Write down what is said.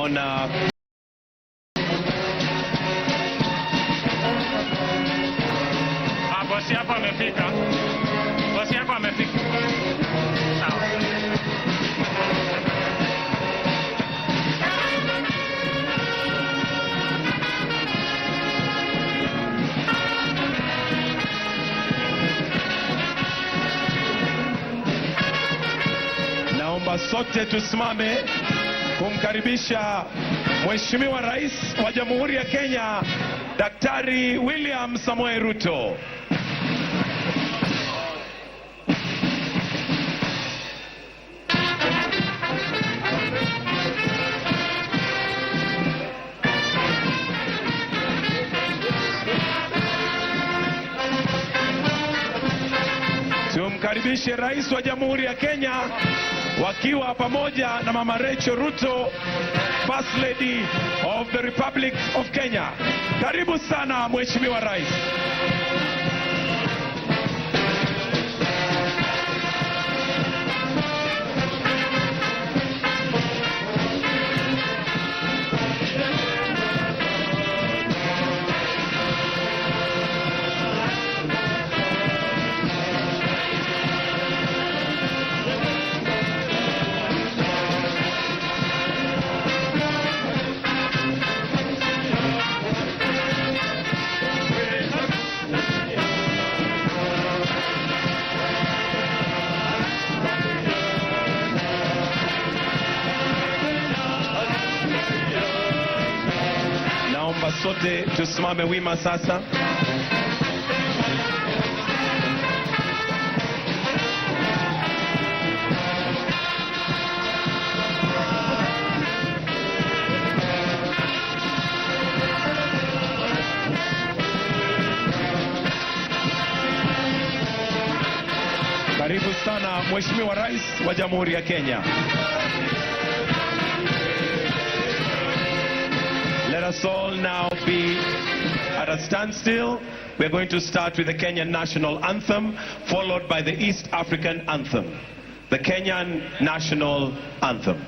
naona bosi hapa amefika. Bosi hapa amefika. Sawa. naomba sote tusimame kumkaribisha Mheshimiwa Rais wa Jamhuri ya Kenya Daktari William Samoei Ruto. Tumkaribishe Rais wa Jamhuri ya Kenya wakiwa pamoja na Mama Rachel Ruto, First Lady of the Republic of Kenya. Karibu sana Mheshimiwa Rais. Naomba sote tusimame wima sasa. Karibu sana Mheshimiwa Rais wa Jamhuri ya Kenya. Let us all now be at a standstill. We're going to start with the Kenyan National Anthem, followed by the East African Anthem. The Kenyan National Anthem.